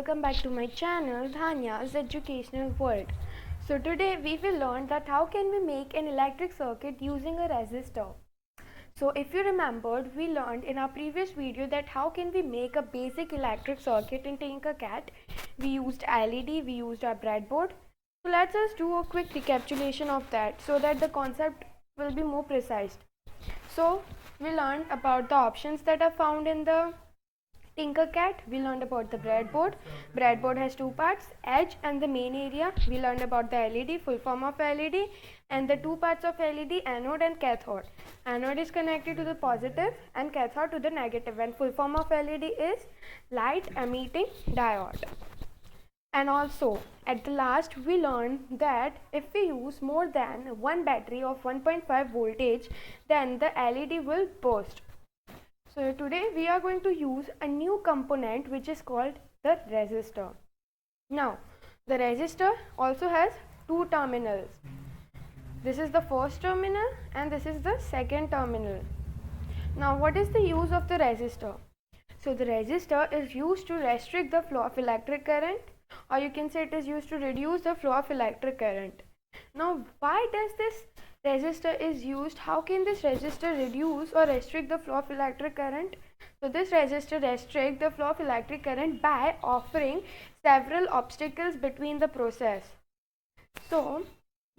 welcome back to my channel Dhanya's Educational World. So today we will learn that how can we make an electric circuit using a resistor. So if you remembered, we learned in our previous video that how can we make a basic electric circuit in Tinkercad. We used LED, we used our breadboard. So let's just do a quick recapitulation of that so that the concept will be more precise. So we learned about the options that are found in the Tinkercad. We learned about the breadboard. Breadboard has two parts, edge and the main area. We learned about the LED, full form of LED, and the two parts of LED, anode and cathode. Anode is connected to the positive and cathode to the negative, and full form of LED is light emitting diode. And also at the last we learned that if we use more than one battery of 1.5 voltage, then the LED will burst. So today we are going to use a new component which is called the resistor. Now the resistor also has two terminals. This is the first terminal and this is the second terminal. Now what is the use of the resistor? So the resistor is used to restrict the flow of electric current, or you can say it is used to reduce the flow of electric current. Now why does this resistor is used? How can this resistor reduce or restrict the flow of electric current? So this resistor restricts the flow of electric current by offering several obstacles between the process. So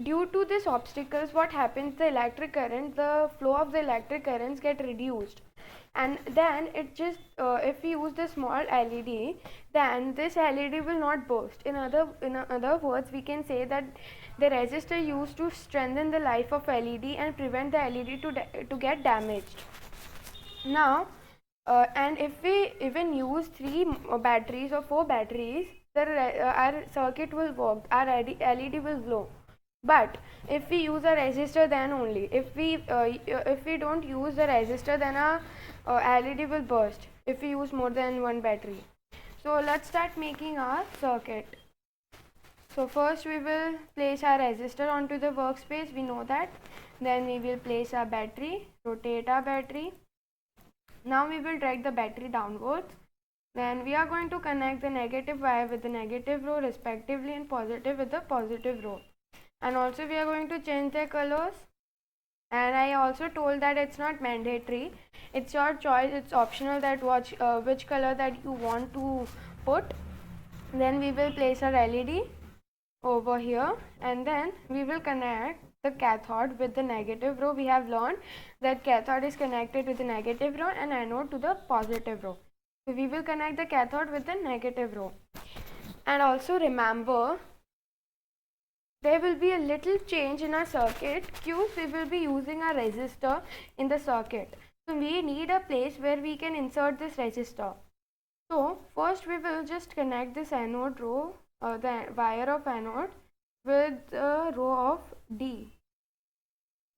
due to these obstacles, what happens, the electric current, the flow of the electric currents get reduced, and then it just if we use the small LED, then this LED will not burst. In other words, we can say that the resistor used to strengthen the life of LED and prevent the LED to get damaged. Now and if we even use 3 batteries or 4 batteries, our circuit will work, our LED will glow. But if we use a resistor, then only. If we don't use the resistor, then our LED will burst if we use more than one battery. So let's start making our circuit. So first we will place our resistor onto the workspace, we know that. Then we will place our battery, rotate our battery. Now we will drag the battery downwards. Then we are going to connect the negative wire with the negative row respectively and positive with the positive row. And also we are going to change their colors. And I also told that it's not mandatory, it's your choice, it's optional that which color that you want to put. Then we will place our LED over here, and then we will connect the cathode with the negative row. We have learned that cathode is connected with the negative row and anode to the positive row. So we will connect the cathode with the negative row. And also remember, there will be a little change in our circuit because we will be using a resistor in the circuit. So we need a place where we can insert this resistor. So first we will just connect this anode row, the wire of anode, with the row of D.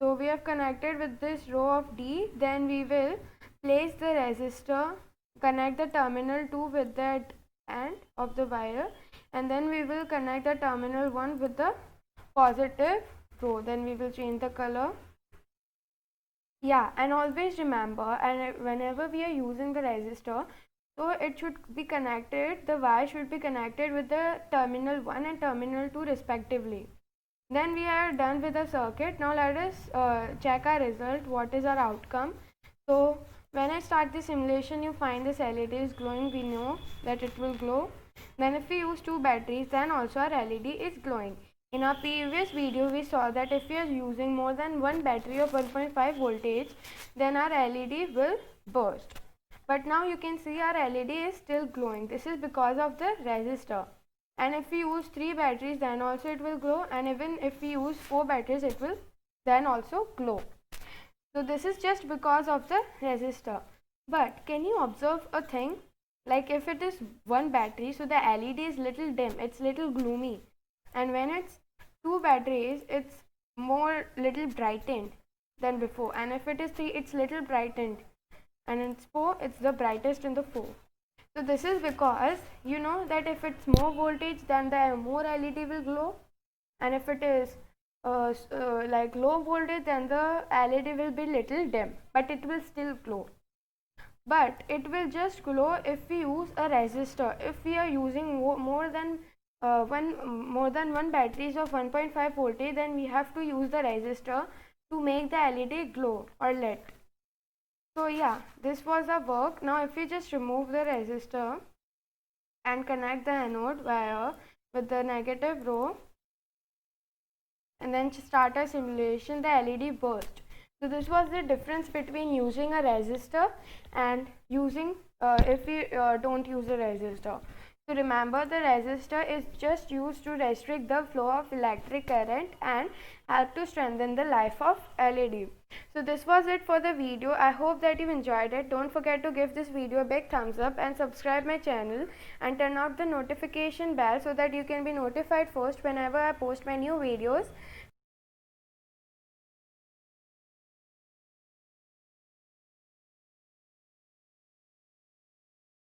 So we have connected with this row of D. Then we will place the resistor, connect the terminal 2 with that end of the wire, and then we will connect the terminal 1 with the positive row. Then we will change the color. Yeah, and always remember, and whenever we are using the resistor, so it should be connected, the wire should be connected with the terminal 1 and terminal 2 respectively. Then we are done with the circuit. Now let us check our result, what is our outcome. So when I start the simulation, you find this LED is glowing, we know that it will glow. Then if we use 2 batteries, then also our LED is glowing. In our previous video, we saw that if we are using more than one battery of 1.5 voltage, then our LED will burst. But now you can see our LED is still glowing. This is because of the resistor. And if we use 3 batteries, then also it will glow. And even if we use 4 batteries, it will then also glow. So this is just because of the resistor. But can you observe a thing? Like if it is one battery, so the LED is little dim, it's little gloomy. And when it's 2 batteries, it's more little brightened than before. And if it is 3, it's little brightened. And it's 4, it's the brightest in the 4. So this is because you know that if it's more voltage, then the more LED will glow. And if it is like low voltage, then the LED will be little dim, but it will still glow. but it will just glow if we use a resistor. If we are using more than one batteries of 1.5 voltage, then we have to use the resistor to make the LED glow or lit. So yeah, this was our work. Now if we just remove the resistor and connect the anode wire with the negative row and then start our simulation, the LED burst. So this was the difference between using a resistor and using if we don't use a resistor. So remember, the resistor is just used to restrict the flow of electric current and help to strengthen the life of LED. So this was it for the video. I hope that you enjoyed it. Don't forget to give this video a big thumbs up and subscribe my channel and turn on the notification bell so that you can be notified first whenever I post my new videos.